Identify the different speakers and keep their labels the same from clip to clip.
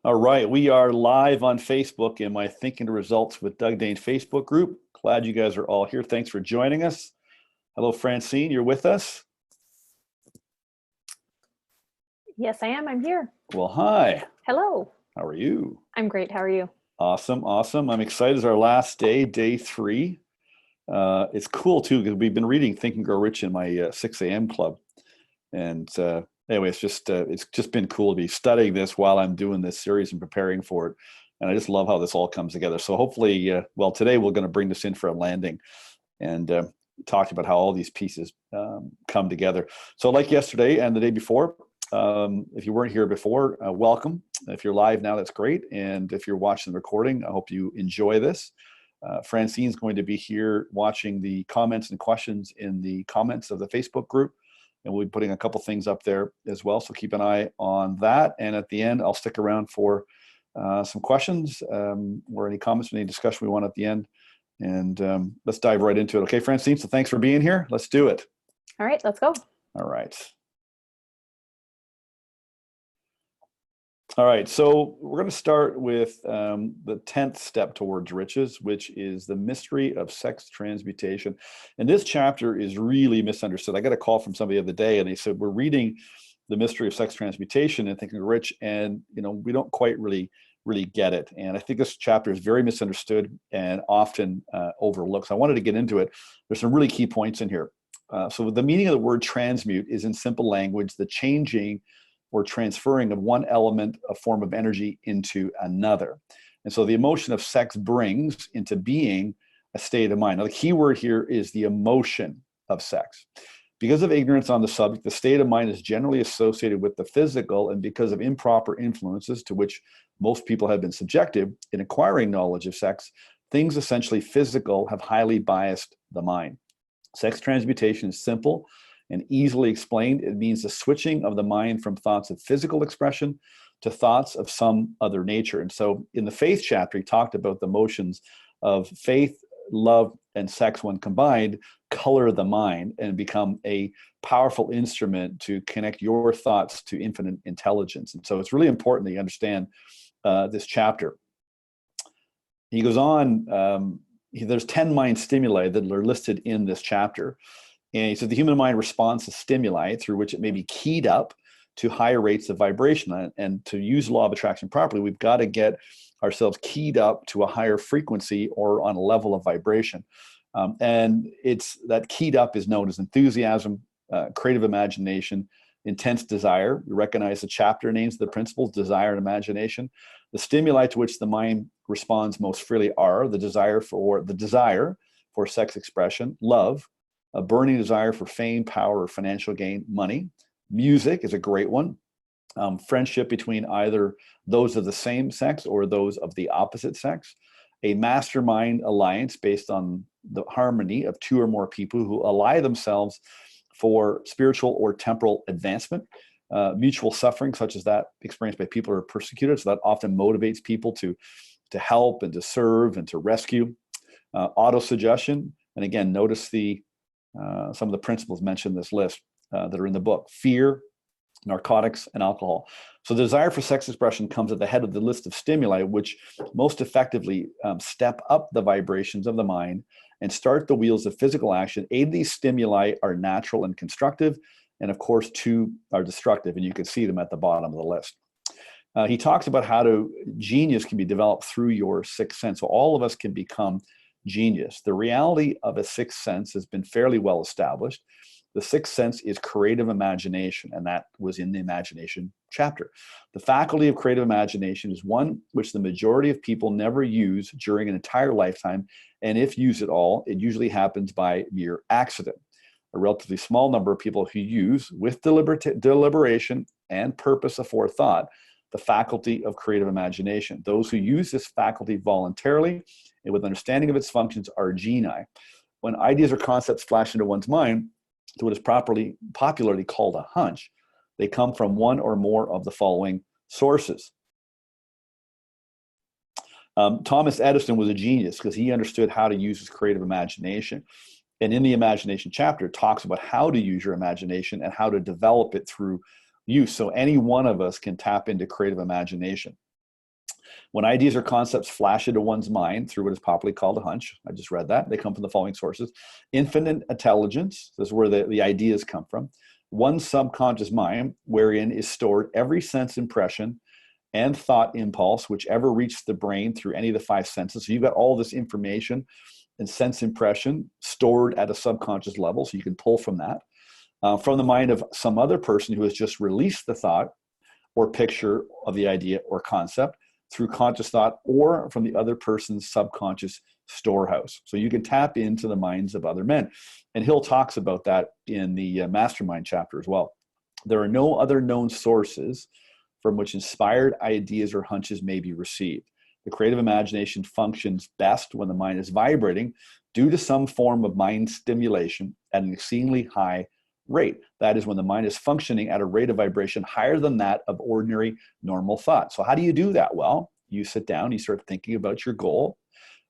Speaker 1: All right, we are live on Facebook in my Thinking the Results with Doug Dane Facebook group. Glad you guys are all here. Thanks for joining us. Hello, Francine, you're with us?
Speaker 2: Yes, I am. I'm here.
Speaker 1: Well, hi.
Speaker 2: Hello.
Speaker 1: How are you?
Speaker 2: I'm great. How are you?
Speaker 1: Awesome, awesome. I'm excited. It's our last day, day 3. It's cool too because we've been reading Think and Grow Rich in my 6 a.m. club. And anyway, it's just been cool to be studying this while I'm doing this series and preparing for it. And I just love how this all comes together. So hopefully, well, today we're going to bring this in for a landing and talk about how all these pieces come together. So like yesterday and the day before, if you weren't here before, welcome. If you're live now, that's great. And if you're watching the recording, I hope you enjoy this. Francine's going to be here watching the comments and questions in the comments of the Facebook group. And we'll be putting a couple things up there as well. So keep an eye on that. And at the end, I'll stick around for some questions or any comments or any discussion we want at the end. And let's dive right into it. Okay, Francine, so thanks for being here. Let's do it.
Speaker 2: All right, let's go.
Speaker 1: All right. All right, so we're going to start with the 10th step towards riches, which is the mystery of sex transmutation. And this chapter is really misunderstood. I got a call from somebody the other day, and they said, we're reading the mystery of sex transmutation and Thinking Rich, and we don't quite really get it. And I think this chapter is very misunderstood and often overlooked. So I wanted to get into it. There's some really key points in here. So the meaning of the word transmute is, in simple language, the changing or transferring of one element, a form of energy, into another. And so the emotion of sex brings into being a state of mind. Now, the key word here is the emotion of sex. Because of ignorance on the subject, the state of mind is generally associated with the physical, and because of improper influences to which most people have been subjected in acquiring knowledge of sex, things essentially physical have highly biased the mind. Sex transmutation is simple and easily explained. It means the switching of the mind from thoughts of physical expression to thoughts of some other nature. And so in the faith chapter, he talked about the motions of faith, love, and sex when combined color the mind and become a powerful instrument to connect your thoughts to infinite intelligence. And so it's really important that you understand this chapter. He goes on, there's 10 mind stimuli that are listed in this chapter. And he said the human mind responds to stimuli through which it may be keyed up to higher rates of vibration. And to use law of attraction properly, we've got to get ourselves keyed up to a higher frequency or on a level of vibration. And it's that keyed up is known as enthusiasm, creative imagination, intense desire. We recognize the chapter names, the principles, desire and imagination. The stimuli to which the mind responds most freely are the desire for sex expression, love, a burning desire for fame, power, or financial gain, money. Music is a great one. Friendship between either those of the same sex or those of the opposite sex. A mastermind alliance based on the harmony of 2 or more people who ally themselves for spiritual or temporal advancement. Mutual suffering, such as that experienced by people who are persecuted. So that often motivates people to help and to serve and to rescue. Autosuggestion. And again, notice some of the principles mentioned in this list that are in the book. Fear, narcotics, and alcohol. So the desire for sex expression comes at the head of the list of stimuli, which most effectively step up the vibrations of the mind and start the wheels of physical action. 8 of these stimuli are natural and constructive, and of course 2 are destructive, and you can see them at the bottom of the list. He talks about how genius can be developed through your 6th sense. So all of us can become genius. The reality of a 6th sense has been fairly well established. The 6th sense is creative imagination, and that was in the imagination chapter. The faculty of creative imagination is one which the majority of people never use during an entire lifetime, and if used at all, it usually happens by mere accident. A relatively small number of people who use, with deliberation and purpose aforethought, the faculty of creative imagination. Those who use this faculty voluntarily and with understanding of its functions are genii. When ideas or concepts flash into one's mind, to what is popularly called a hunch, they come from one or more of the following sources. Thomas Edison was a genius because he understood how to use his creative imagination. And in the imagination chapter, it talks about how to use your imagination and how to develop it through use. So any one of us can tap into creative imagination. When ideas or concepts flash into one's mind through what is popularly called a hunch, I just read that, they come from the following sources. Infinite intelligence, this is where the ideas come from. One's subconscious mind, wherein is stored every sense impression and thought impulse, whichever reached the brain through any of the five senses. So you've got all this information and sense impression stored at a subconscious level, so you can pull from that. From the mind of some other person who has just released the thought or picture of the idea or concept through conscious thought, or from the other person's subconscious storehouse. So you can tap into the minds of other men. And Hill talks about that in the Mastermind chapter as well. There are no other known sources from which inspired ideas or hunches may be received. The creative imagination functions best when the mind is vibrating due to some form of mind stimulation at an exceedingly high rate. That is when the mind is functioning at a rate of vibration higher than that of ordinary normal thought. So how do you do that? Well, you sit down, you start thinking about your goal,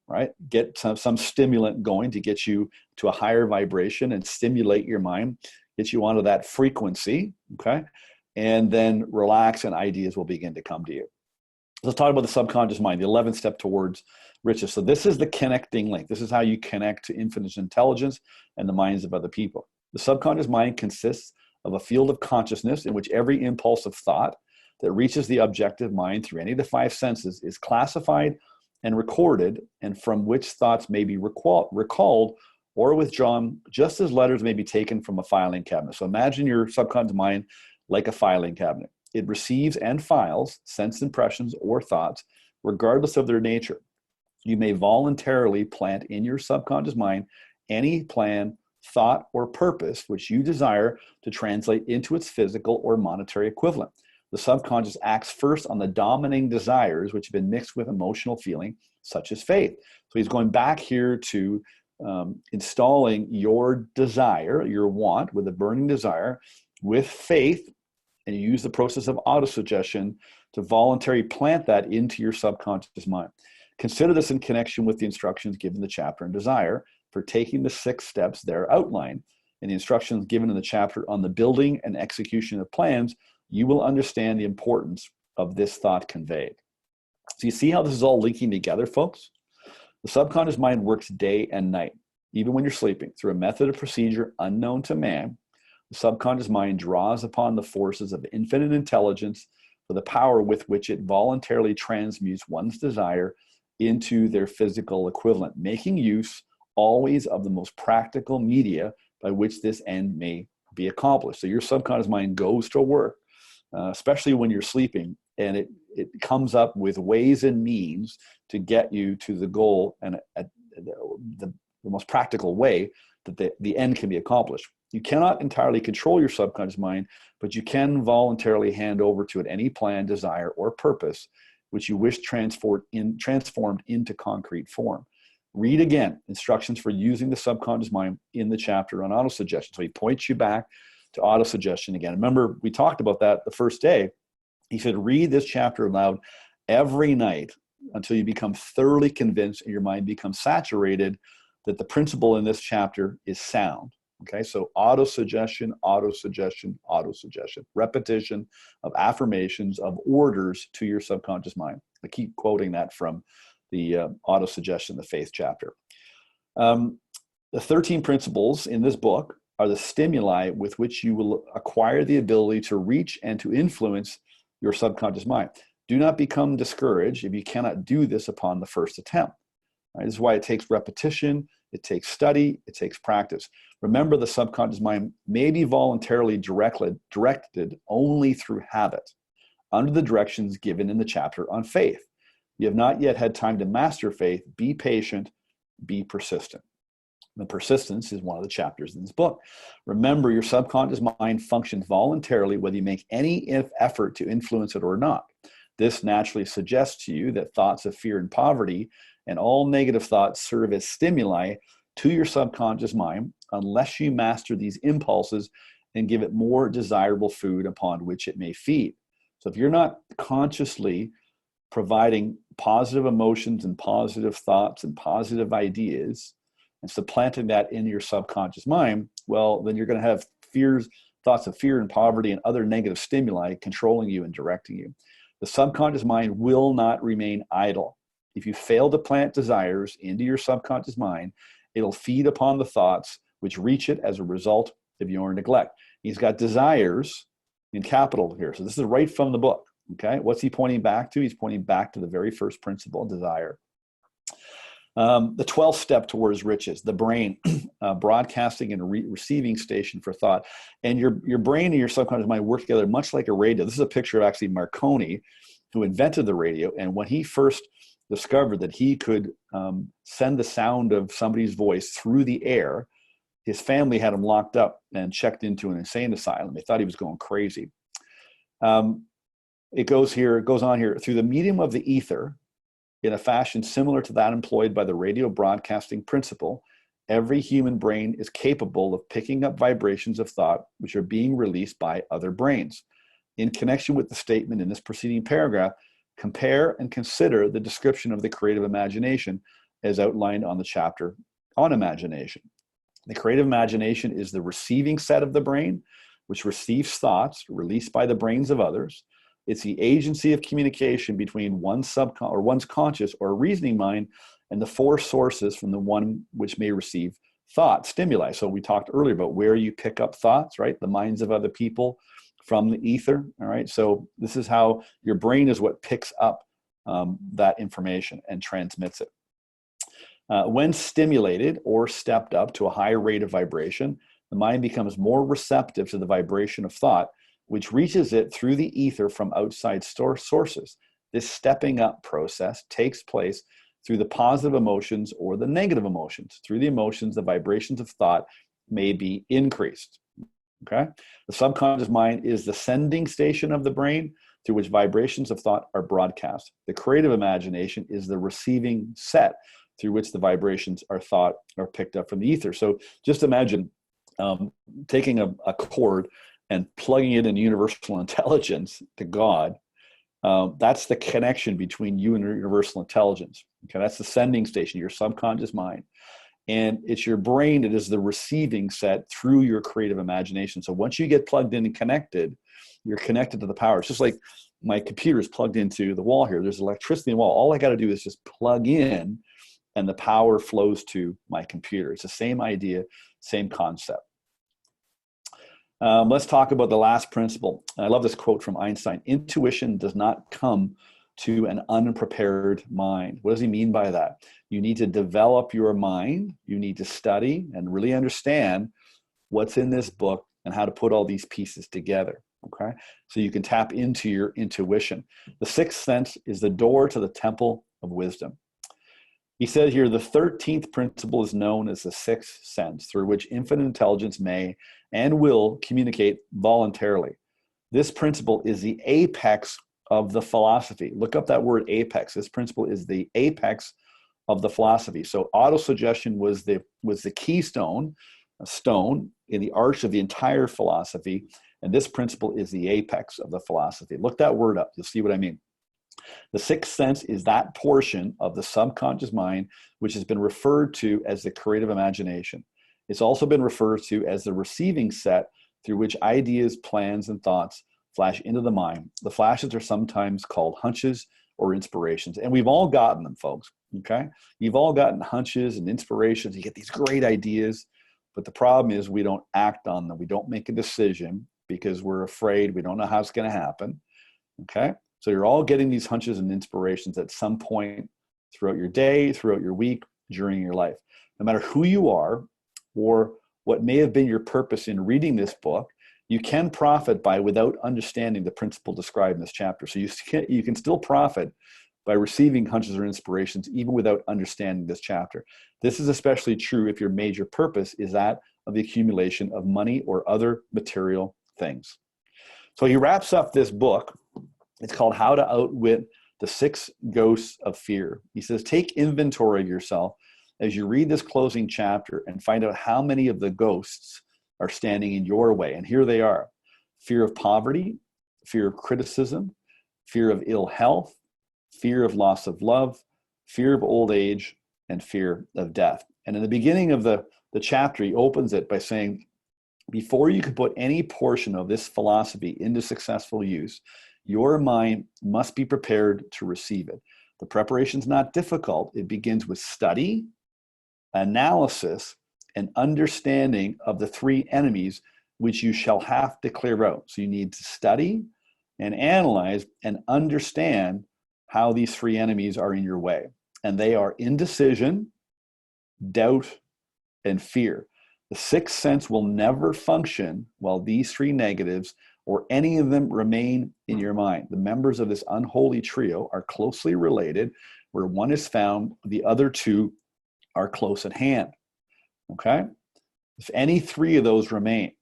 Speaker 1: right? Get some stimulant going to get you to a higher vibration and stimulate your mind, get you onto that frequency, okay? And then relax and ideas will begin to come to you. Let's talk about the subconscious mind, the 11th step towards riches. So this is the connecting link. This is how you connect to infinite intelligence and the minds of other people. The subconscious mind consists of a field of consciousness in which every impulse of thought that reaches the objective mind through any of the five senses is classified and recorded, and from which thoughts may be recalled or withdrawn, just as letters may be taken from a filing cabinet. So imagine your subconscious mind like a filing cabinet. It receives and files sense impressions or thoughts, regardless of their nature. You may voluntarily plant in your subconscious mind any plan, thought, or purpose which you desire to translate into its physical or monetary equivalent. The subconscious acts first on the dominating desires which have been mixed with emotional feeling, such as faith. So he's going back here to installing your desire, your want, with a burning desire, with faith, and you use the process of autosuggestion to voluntarily plant that into your subconscious mind. Consider this in connection with the instructions given in the chapter on desire for taking the 6 steps there outlined. In the instructions given in the chapter on the building and execution of plans, you will understand the importance of this thought conveyed. So you see how this is all linking together, folks? The subconscious mind works day and night, even when you're sleeping, through a method of procedure unknown to man. The subconscious mind draws upon the forces of infinite intelligence for the power with which it voluntarily transmutes one's desire into their physical equivalent, making use always of the most practical media by which this end may be accomplished. So your subconscious mind goes to work, especially when you're sleeping, and it comes up with ways and means to get you to the goal and at the most practical way that the end can be accomplished. You cannot entirely control your subconscious mind, but you can voluntarily hand over to it any plan, desire, or purpose which you wish transformed into concrete form. Read again instructions for using the subconscious mind in the chapter on autosuggestion. So he points you back to autosuggestion again. Remember, we talked about that the first day. He said, read this chapter aloud every night until you become thoroughly convinced and your mind becomes saturated that the principle in this chapter is sound. Okay, so autosuggestion, autosuggestion, autosuggestion, repetition of affirmations, of orders to your subconscious mind. I keep quoting that from the autosuggestion, the faith chapter. The 13 principles in this book are the stimuli with which you will acquire the ability to reach and to influence your subconscious mind. Do not become discouraged if you cannot do this upon the first attempt. Right? This is why it takes repetition, it takes study, it takes practice. Remember, the subconscious mind may be voluntarily directed only through habit, under the directions given in the chapter on faith. You have not yet had time to master faith. Be patient, be persistent. The persistence is one of the chapters in this book. Remember, your subconscious mind functions voluntarily whether you make any effort to influence it or not. This naturally suggests to you that thoughts of fear and poverty and all negative thoughts serve as stimuli to your subconscious mind unless you master these impulses and give it more desirable food upon which it may feed. So if you're not consciously providing positive emotions and positive thoughts and positive ideas and supplanting that in your subconscious mind, well, then you're going to have thoughts of fear and poverty and other negative stimuli controlling you and directing you. The subconscious mind will not remain idle. If you fail to plant desires into your subconscious mind, it'll feed upon the thoughts which reach it as a result of your neglect. He's got desires in capital here. So this is right from the book. Okay. What's he pointing back to? He's pointing back to the very first principle, desire. The 12th step towards riches, the brain, broadcasting and receiving station for thought. And your brain and your subconscious mind work together much like a radio. This is a picture of actually Marconi, who invented the radio. And when he first discovered that he could send the sound of somebody's voice through the air, his family had him locked up and checked into an insane asylum. They thought he was going crazy. It goes on here, through the medium of the ether, in a fashion similar to that employed by the radio broadcasting principle, every human brain is capable of picking up vibrations of thought which are being released by other brains. In connection with the statement in this preceding paragraph, compare and consider the description of the creative imagination as outlined on the chapter on imagination. The creative imagination is the receiving set of the brain, which receives thoughts released by the brains of others. It's the agency of communication between one's conscious or reasoning mind and the four sources from the one which may receive thought stimuli. So we talked earlier about where you pick up thoughts, right? The minds of other people from the ether, all right? So this is how your brain is what picks up that information and transmits it. When stimulated or stepped up to a higher rate of vibration, the mind becomes more receptive to the vibration of thought, which reaches it through the ether from outside sources. This stepping up process takes place through the positive emotions or the negative emotions. Through the emotions, the vibrations of thought may be increased. Okay? The subconscious mind is the sending station of the brain through which vibrations of thought are broadcast. The creative imagination is the receiving set through which the vibrations are picked up from the ether. So just imagine taking a cord and plugging it in universal intelligence to God. That's the connection between you and your universal intelligence. Okay, that's the sending station, your subconscious mind. And it's your brain that is the receiving set through your creative imagination. So once you get plugged in and connected, you're connected to the power. It's just like my computer is plugged into the wall here. There's electricity in the wall. All I got to do is just plug in and the power flows to my computer. It's the same idea, same concept. Let's talk about the last principle. I love this quote from Einstein. Intuition does not come to an unprepared mind. What does he mean by that? You need to develop your mind. You need to study and really understand what's in this book and how to put all these pieces together. Okay, so you can tap into your intuition. The sixth sense is the door to the temple of wisdom. He said here, the 13th principle is known as the sixth sense, through which infinite intelligence may and will communicate voluntarily. This principle is the apex of the philosophy. Look up that word apex. This principle is the apex of the philosophy. So autosuggestion was the keystone, a stone in the arch of the entire philosophy. And this principle is the apex of the philosophy. Look that word up. You'll see what I mean. The sixth sense is that portion of the subconscious mind which has been referred to as the creative imagination. It's also been referred to as the receiving set through which ideas, plans, and thoughts flash into the mind. The flashes are sometimes called hunches or inspirations. And we've all gotten them, folks, okay? You've all gotten hunches and inspirations. You get these great ideas, but the problem is we don't act on them. We don't make a decision because we're afraid. We don't know how it's going to happen, okay? So you're all getting these hunches and inspirations at some point throughout your day, throughout your week, during your life. No matter who you are or what may have been your purpose in reading this book, you can profit by without understanding the principle described in this chapter. So you can still profit by receiving hunches or inspirations even without understanding this chapter. This is especially true if your major purpose is that of the accumulation of money or other material things. So he wraps up this book. It's called How to Outwit the Six Ghosts of Fear. He says, take inventory of yourself as you read this closing chapter and find out how many of the ghosts are standing in your way. And here they are: fear of poverty, fear of criticism, fear of ill health, fear of loss of love, fear of old age, and fear of death. And in the beginning of the chapter, he opens it by saying, before you can put any portion of this philosophy into successful use, Your mind must be prepared to receive it. The preparation is not difficult. It begins with study, analysis, and understanding of the three enemies which you shall have to clear out. So you need to study and analyze and understand how these three enemies are in your way. And they are indecision, doubt, and fear. The sixth sense will never function while these three negatives or any of them remain in your mind. The members of this unholy trio are closely related. Where one is found, the other two are close at hand. Okay? If any three of those remain,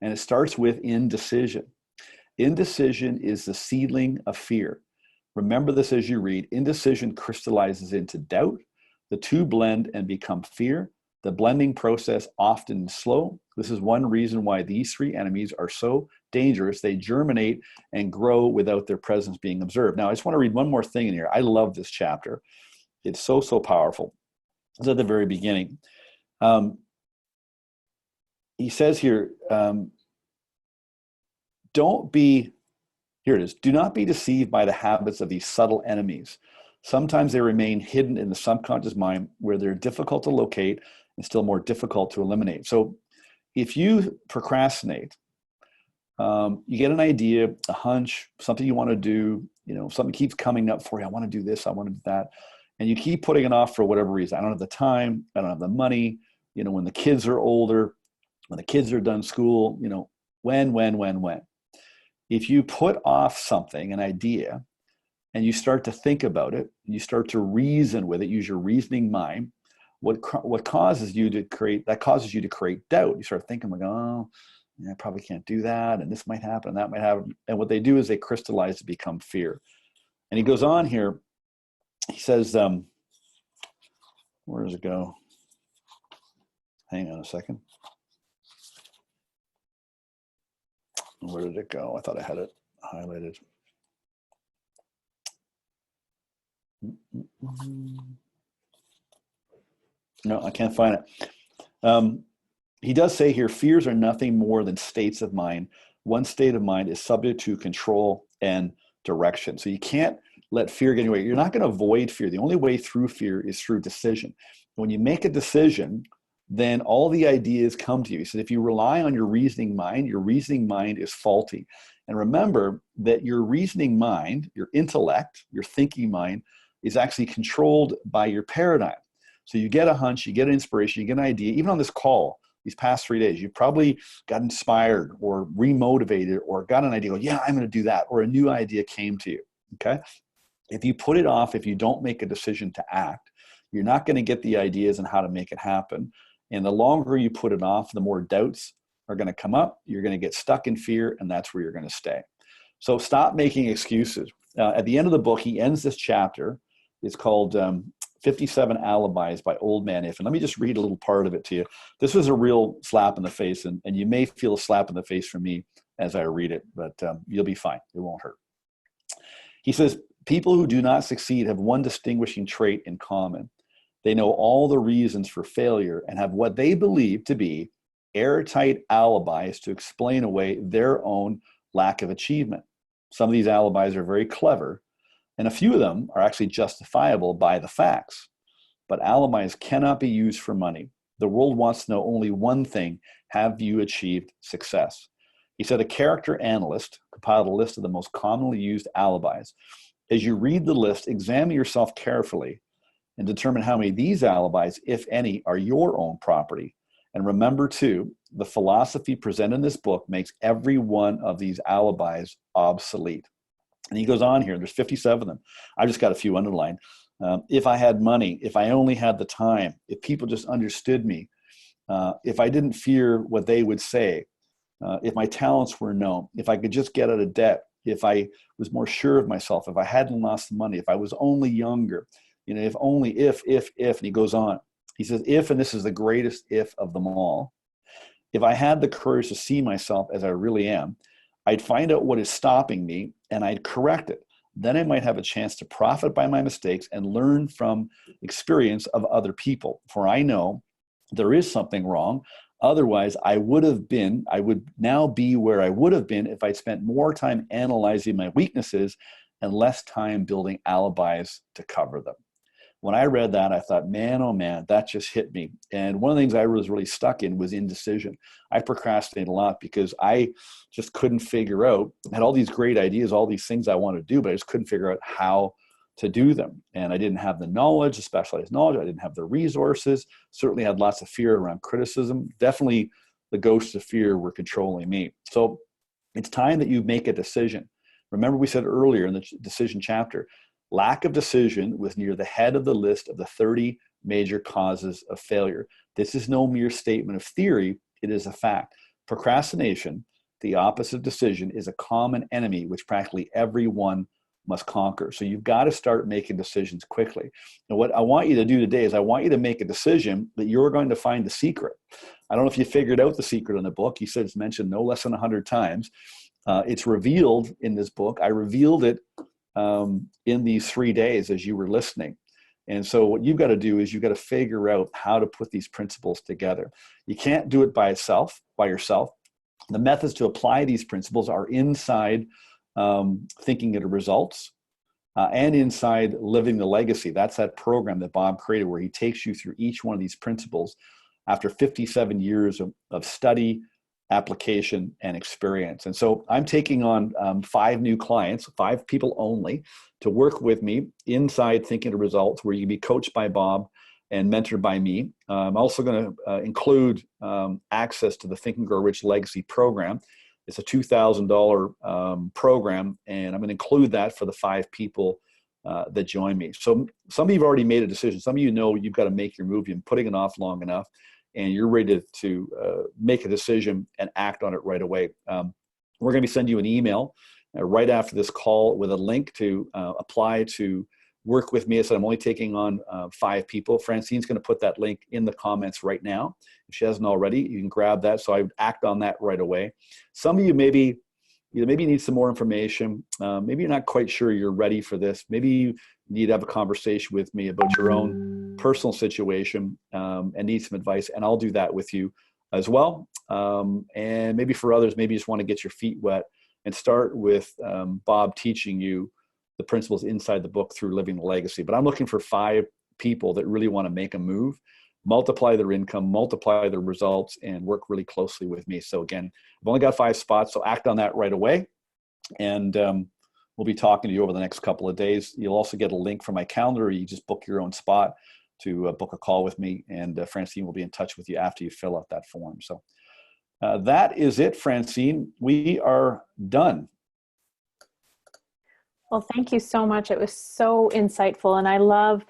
Speaker 1: and it starts with indecision. Indecision is the seedling of fear. Remember this as you read. Indecision crystallizes into doubt. The two blend and become fear. The blending process often is slow. This is one reason why these three enemies are so dangerous. They germinate and grow without their presence being observed. Now, I just want to read one more thing in here. I love this chapter. It's so, so powerful. It's at the very beginning. He says here, do not be deceived by the habits of these subtle enemies. Sometimes they remain hidden in the subconscious mind where they're difficult to locate and still more difficult to eliminate. So if you procrastinate, you get an idea, a hunch, something you want to do, something keeps coming up for you. I want to do this, I want to do that. And you keep putting it off for whatever reason. I don't have the time, I don't have the money, when the kids are older, when the kids are done school, when. If you put off something, an idea, and you start to think about it, and you start to reason with it, use your reasoning mind, what causes you to create doubt. You start thinking like, oh, I probably can't do that, and this might happen, and that might happen. And what they do is they crystallize to become fear. And he goes on here, he says, where does it go? Hang on a second. Where did it go? I thought I had it highlighted. No, I can't find it. He does say here, fears are nothing more than states of mind. One state of mind is subject to control and direction. So you can't let fear get in your way. You're not going to avoid fear. The only way through fear is through decision. When you make a decision, then all the ideas come to you. He said, if you rely on your reasoning mind is faulty. And remember that your reasoning mind, your intellect, your thinking mind, is actually controlled by your paradigm. So you get a hunch, you get an inspiration, you get an idea. Even on this call, these past 3 days, you probably got inspired or remotivated or got an idea, yeah, I'm going to do that, or a new idea came to you, okay? If you put it off, if you don't make a decision to act, you're not going to get the ideas on how to make it happen. And the longer you put it off, the more doubts are going to come up. You're going to get stuck in fear, and that's where you're going to stay. So stop making excuses. At the end of the book, he ends this chapter. It's called 57 Alibis by Old Man If. And let me just read a little part of it to you. This was a real slap in the face, and you may feel a slap in the face from me as I read it, but you'll be fine. It won't hurt. He says, people who do not succeed have one distinguishing trait in common. They know all the reasons for failure and have what they believe to be airtight alibis to explain away their own lack of achievement. Some of these alibis are very clever, and a few of them are actually justifiable by the facts. But alibis cannot be used for money. The world wants to know only one thing: have you achieved success? He said a character analyst compiled a list of the most commonly used alibis. As you read the list, examine yourself carefully and determine how many of these alibis, if any, are your own property. And remember, too, the philosophy presented in this book makes every one of these alibis obsolete. And he goes on here, there's 57 of them. I just got a few underlined. If I had money, if I only had the time, if people just understood me, if I didn't fear what they would say, if my talents were known, if I could just get out of debt, if I was more sure of myself, if I hadn't lost the money, if I was only younger, if only, if, and he goes on. He says, if, and this is the greatest if of them all, if I had the courage to see myself as I really am, I'd find out what is stopping me and I'd correct it. Then I might have a chance to profit by my mistakes and learn from experience of other people. For I know there is something wrong. Otherwise, I would now be where I would have been if I'd spent more time analyzing my weaknesses and less time building alibis to cover them. When I read that, I thought, man, oh man, that just hit me. And one of the things I was really stuck in was indecision. I procrastinated a lot because I just couldn't figure out, I had all these great ideas, all these things I wanted to do, but I just couldn't figure out how to do them. And I didn't have the knowledge, the specialized knowledge. I didn't have the resources. Certainly had lots of fear around criticism. Definitely the ghosts of fear were controlling me. So it's time that you make a decision. Remember, we said earlier in the decision chapter, lack of decision was near the head of the list of the 30 major causes of failure. This is no mere statement of theory, it is a fact. Procrastination, the opposite of decision, is a common enemy which practically everyone must conquer. So you've got to start making decisions quickly. And what I want you to do today is I want you to make a decision that you're going to find the secret. I don't know if you figured out the secret in the book. You said it's mentioned no less than 100 times. It's revealed in this book. I revealed it in these 3 days as you were listening. And so what you've got to do is you've got to figure out how to put these principles together. You can't do it by yourself. The methods to apply these principles are inside Thinking of the Results and inside Living the Legacy. That's that program that Bob created where he takes you through each one of these principles after 57 years of study, application, and experience. And so I'm taking on 5 new clients, 5 people only, to work with me inside Thinking the Results, where you can be coached by Bob and mentored by me. I'm also going to include access to the Think and Grow Rich Legacy program. It's a $2,000 program, and I'm going to include that for the 5 people that join me. So some of you have already made a decision. Some of you know you've got to make your move. You've been putting it off long enough, and you're ready to make a decision and act on it right away. We're going to be sending you an email right after this call with a link to apply to work with me. I said I'm only taking on 5 people. Francine's going to put that link in the comments right now. If she hasn't already, you can grab that. So I would act on that right away. Some of you maybe need some more information. Maybe you're not quite sure you're ready for this. Maybe you need to have a conversation with me about your own personal situation and need some advice, and I'll do that with you as well. And maybe for others, maybe you just want to get your feet wet and start with Bob teaching you the principles inside the book through Living the Legacy. But I'm looking for 5 people that really want to make a move, multiply their income, multiply their results, and work really closely with me. So again, I've only got 5 spots, so act on that right away. And we'll be talking to you over the next couple of days. You'll also get a link from my calendar. You just book your own spot to book a call with me, and Francine will be in touch with you after you fill out that form. So that is it, Francine. We are done.
Speaker 2: Well, thank you so much. It was so insightful. And I love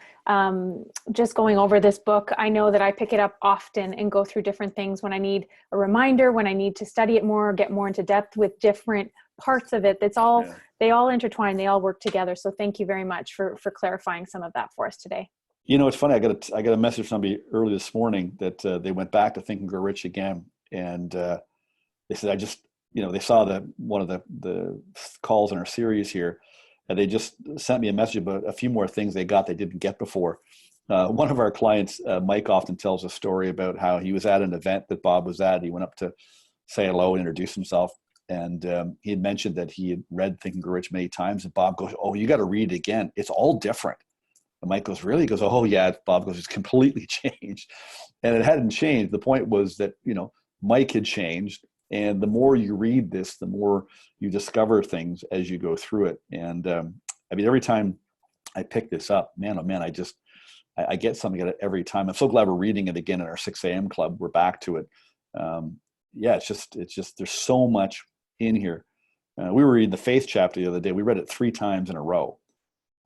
Speaker 2: just going over this book. I know that I pick it up often and go through different things when I need a reminder, when I need to study it more, get more into depth with different parts of it. They all intertwine, they all work together. So thank you very much for clarifying some of that for us today.
Speaker 1: You know, it's funny. I got a message from somebody early this morning that they went back to Think and Grow Rich again. And they said, they saw one of the calls in our series here. And they just sent me a message about a few more things they didn't get before. One of our clients, Mike, often tells a story about how he was at an event that Bob was at. He went up to say hello and introduce himself. And he had mentioned that he had read Think and Grow Rich many times. And Bob goes, "Oh, you got to read it again. It's all different." And Mike goes, "Really?" He goes, "Oh, yeah." Bob goes, "It's completely changed." And it hadn't changed. The point was that, Mike had changed. And the more you read this, the more you discover things as you go through it. And every time I pick this up, man, oh man, I get something out of it every time. I'm so glad we're reading it again in our 6 a.m. club. We're back to it. It's just, there's so much in here. We were reading the Faith chapter the other day. We read it 3 times in a row.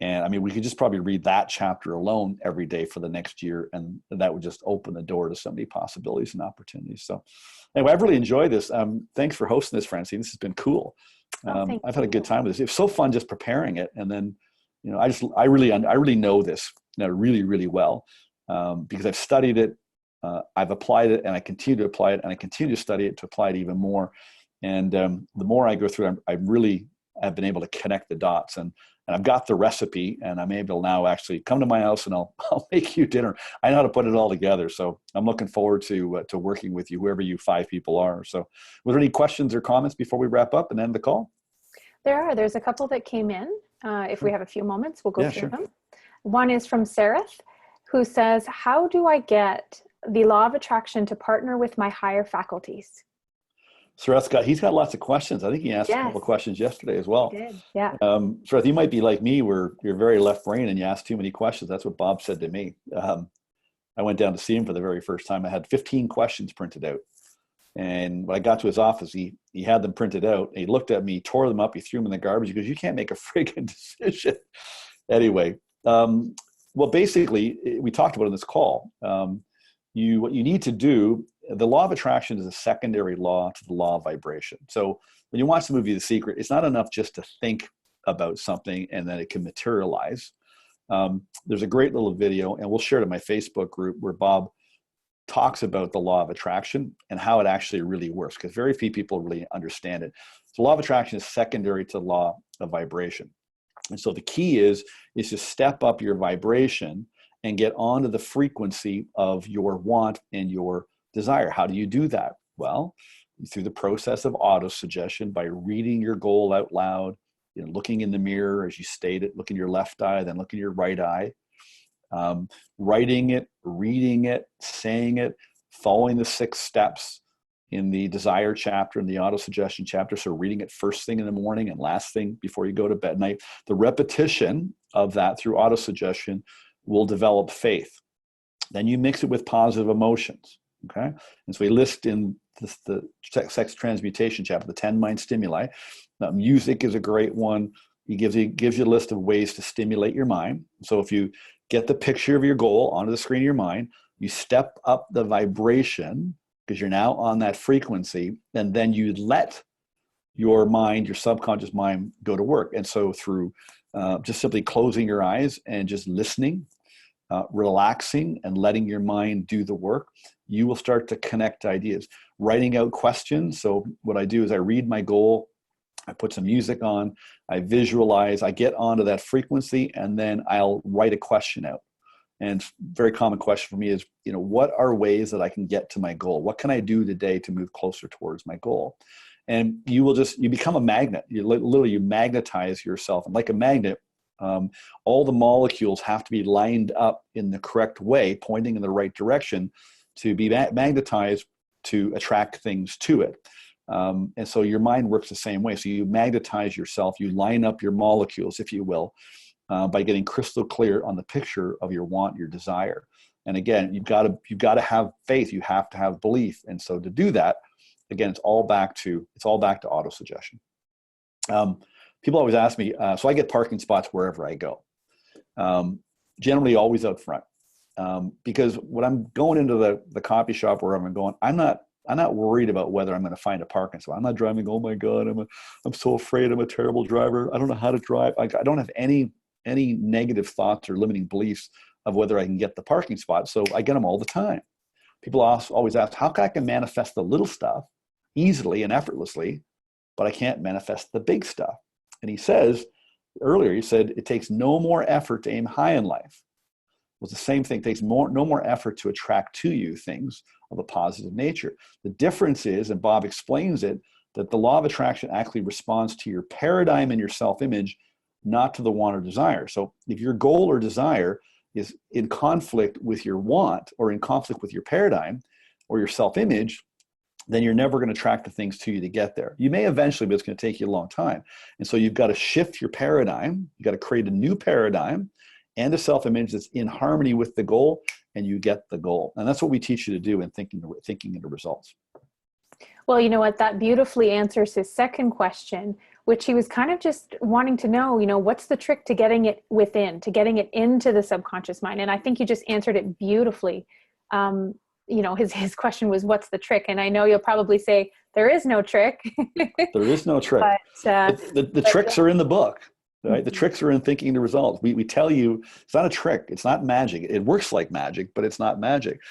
Speaker 1: And I mean, we could just probably read that chapter alone every day for the next year. And that would just open the door to so many possibilities and opportunities. So anyway, I've really enjoyed this. Thanks for hosting this, Francine. This has been cool. I've had a good time with this. It's so fun just preparing it. And then, I really know this really, really well because I've studied it, I've applied it, and I continue to apply it, and I continue to study it to apply it even more. And the more I go through, I really have been able to connect the dots. And and I've got the recipe, and I'm able now actually come to my house and I'll make you dinner. I know how to put it all together. So I'm looking forward to working with you, whoever you 5 people are. So were there any questions or comments before we wrap up and end the call?
Speaker 2: There's a couple that came in. If we have a few moments, we'll go through them. One is from Seraph, who says, how do I get the law of attraction to partner with my higher faculties?
Speaker 1: Sarath he's got lots of questions. I think he asked a couple of questions yesterday as well.
Speaker 2: He did. Yeah.
Speaker 1: Sarath, you might be like me, where you're very left brain and you ask too many questions. That's what Bob said to me. I went down to see him for the very first time. I had 15 questions printed out. And when I got to his office, he had them printed out. He looked at me, tore them up, he threw them in the garbage. He goes, you can't make a friggin' decision. Anyway, well, basically, we talked about in this call, what you need to do, the law of attraction is a secondary law to the law of vibration. So when you watch the movie The Secret, it's not enough just to think about something and then it can materialize. There's a great little video, and we'll share it in my Facebook group, where Bob talks about the law of attraction and how it actually really works, because very few people really understand it. So law of attraction is secondary to the law of vibration. And so the key is to step up your vibration and get onto the frequency of your want and your desire. How do you do that? Well, through the process of auto-suggestion, by reading your goal out loud, looking in the mirror as you state it, look in your left eye, then look in your right eye, writing it, reading it, saying it, following the 6 steps in the desire chapter and the auto-suggestion chapter. So reading it first thing in the morning and last thing before you go to bed at night. The repetition of that through auto-suggestion will develop faith. Then you mix it with positive emotions. Okay. And so we list in the sex transmutation chapter, the 10 mind stimuli. Music is a great one. He gives you a list of ways to stimulate your mind. So if you get the picture of your goal onto the screen of your mind, you step up the vibration because you're now on that frequency, and then you let your mind, your subconscious mind, go to work. And so through just simply closing your eyes and just listening, relaxing and letting your mind do the work, you will start to connect ideas. Writing out questions. So what I do is I read my goal, I put some music on, I visualize, I get onto that frequency, and then I'll write a question out. And very common question for me is, what are ways that I can get to my goal? What can I do today to move closer towards my goal? And you become a magnet. You magnetize yourself. And like a magnet, all the molecules have to be lined up in the correct way, pointing in the right direction to be magnetized to attract things to it. And so your mind works the same way. So you magnetize yourself, you line up your molecules, if you will, by getting crystal clear on the picture of your want, your desire. And again, you've got to have faith. You have to have belief. And so to do that, again, it's all back to auto-suggestion. People always ask me, so I get parking spots wherever I go. Generally always out front. Because when I'm going into the coffee shop, wherever I'm going, I'm not worried about whether I'm going to find a parking spot. I'm not driving, oh my God, I'm so afraid, I'm a terrible driver. I don't know how to drive. I don't have any negative thoughts or limiting beliefs of whether I can get the parking spot. So I get them all the time. People always ask, how can I manifest the little stuff easily and effortlessly, but I can't manifest the big stuff? And he says, earlier, he said, it takes no more effort to aim high in life. Well, it's the same thing. It takes no more effort to attract to you things of a positive nature. The difference is, and Bob explains it, that the law of attraction actually responds to your paradigm and your self-image, not to the want or desire. So if your goal or desire is in conflict with your want or in conflict with your paradigm or your self-image, then you're never going to attract the things to you to get there. You may eventually, but it's going to take you a long time. And so you've got to shift your paradigm. You've got to create a new paradigm and a self-image that's in harmony with the goal, and you get the goal. And that's what we teach you to do in thinking into results.
Speaker 2: Well, you know what? That beautifully answers his second question, which he was kind of just wanting to know, what's the trick to getting it within, to getting it into the subconscious mind? And I think you just answered it beautifully. His question was, what's the trick? And I know you'll probably say, there is no trick.
Speaker 1: There is no trick. But, the tricks are in the book. Right? The tricks are in thinking the results. We tell you it's not a trick. It's not magic. It works like magic, but it's not magic.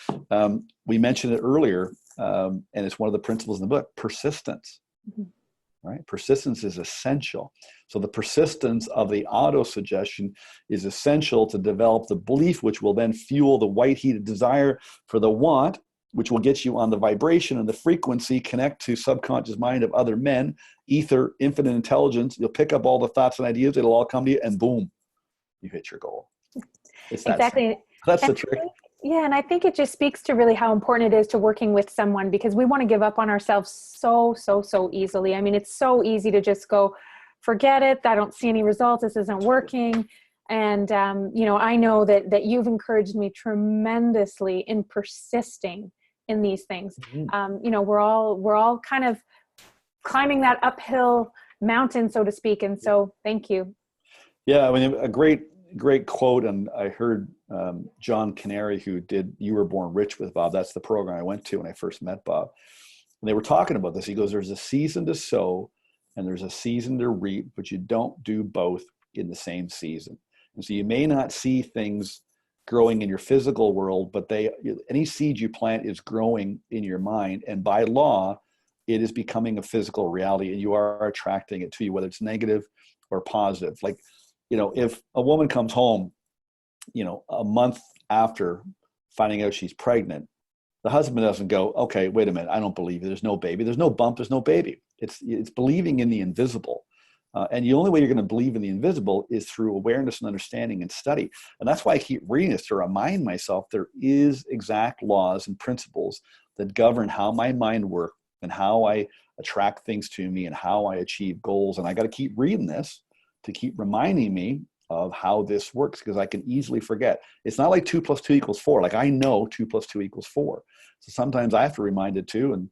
Speaker 1: We mentioned it earlier, and it's one of the principles in the book, persistence. Mm-hmm. right? Persistence is essential. So the persistence of the auto-suggestion is essential to develop the belief, which will then fuel the white-heated desire for the want, which will get you on the vibration and the frequency, connect to subconscious mind of other men, ether, infinite intelligence. You'll pick up all the thoughts and ideas. It'll all come to you, and boom, you hit your goal. It's that
Speaker 2: Exactly.
Speaker 1: simple. That's
Speaker 2: And
Speaker 1: the trick.
Speaker 2: yeah, and I think it just speaks to really how important it is to working with someone, because we want to give up on ourselves so easily. I mean, it's so easy to just go, forget it. I don't see any results. This isn't working. And, I know that you've encouraged me tremendously in persisting in these things. We're all kind of climbing that uphill mountain, so to speak. And so thank you.
Speaker 1: Yeah, I mean, a great quote, and I heard John Canary, who did You Were Born Rich with Bob. That's the program I went to when I first met Bob. And they were talking about this. He goes, there's a season to sow and there's a season to reap, but you don't do both in the same season. And so you may not see things growing in your physical world, but any seed you plant is growing in your mind. And by law, it is becoming a physical reality, and you are attracting it to you, whether it's negative or positive. Like, if a woman comes home, a month after finding out she's pregnant, the husband doesn't go, okay, wait a minute, I don't believe you. There's no baby. There's no bump. There's no baby. It's believing in the invisible. And the only way you're going to believe in the invisible is through awareness and understanding and study. And that's why I keep reading this, to remind myself there is exact laws and principles that govern how my mind works and how I attract things to me and how I achieve goals. And I got to keep reading this to keep reminding me of how this works, because I can easily forget. It's not like 2 + 2 = 4. Like, I know 2 + 2 = 4. So sometimes I have to remind it too. And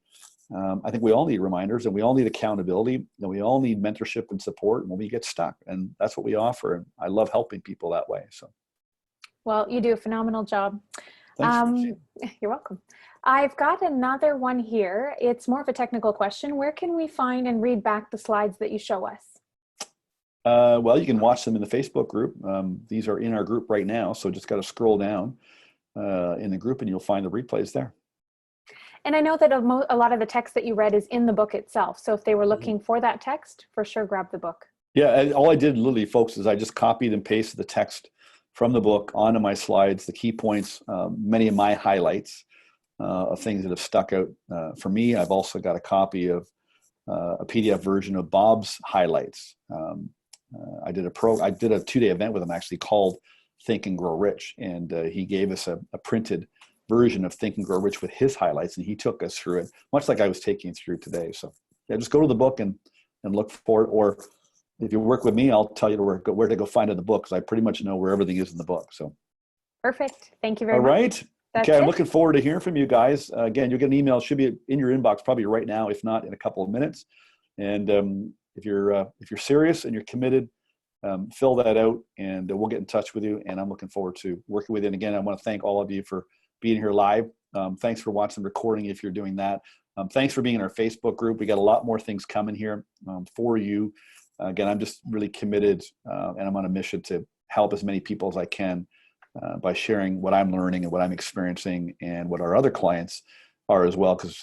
Speaker 1: I think we all need reminders, and we all need accountability, and we all need mentorship and support when we get stuck. And that's what we offer. And I love helping people that way. So,
Speaker 2: Well, you do a phenomenal job.
Speaker 1: thanks.
Speaker 2: You're welcome. I've got another one here. It's more of a technical question. Where can we find and read back the slides that you show us?
Speaker 1: Well, you can watch them in the Facebook group. These are in our group right now. So just got to scroll down in the group and you'll find the replays there.
Speaker 2: And I know that a lot of the text that you read is in the book itself. So if they were looking for that text, for sure, grab the book.
Speaker 1: Yeah, all I did, literally, folks, is I just copied and pasted the text from the book onto my slides, the key points, many of my highlights of things that have stuck out for me. I've also got a copy of a PDF version of Bob's highlights. I did a 2-day event with him, actually, called Think and Grow Rich. And he gave us a printed version of Think and Grow Rich with his highlights, and he took us through it, much like I was taking through today. So yeah, just go to the book and look for it. Or if you work with me, I'll tell you where to go find it in the book, because I pretty much know where everything is in the book. So
Speaker 2: perfect. Thank you very much.
Speaker 1: All right.
Speaker 2: That's
Speaker 1: okay, I'm
Speaker 2: it.
Speaker 1: looking forward to hearing from you guys. Again, you'll get an email. It should be in your inbox probably right now, if not in a couple of minutes. And if you're serious and you're committed, fill that out, and we'll get in touch with you. And I'm looking forward to working with you. And again, I want to thank all of you for being here live. Thanks for watching the recording if you're doing that. Thanks for being in our Facebook group. We got a lot more things coming here for you. Again, I'm just really committed, and I'm on a mission to help as many people as I can by sharing what I'm learning and what I'm experiencing and what our other clients are as well. Because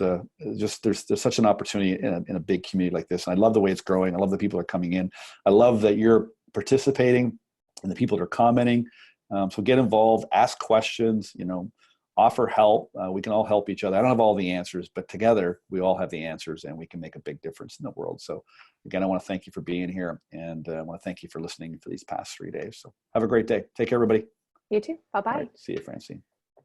Speaker 1: there's such an opportunity in a big community like this. And I love the way it's growing. I love the people that are coming in. I love that you're participating and the people that are commenting. So get involved, ask questions, offer help. We can all help each other. I don't have all the answers, but together we all have the answers, and we can make a big difference in the world. So again, I want to thank you for being here, and I want to thank you for listening for these past 3 days. So have a great day. Take care, everybody.
Speaker 2: You too. Bye-bye.
Speaker 1: All right, see you, Francine.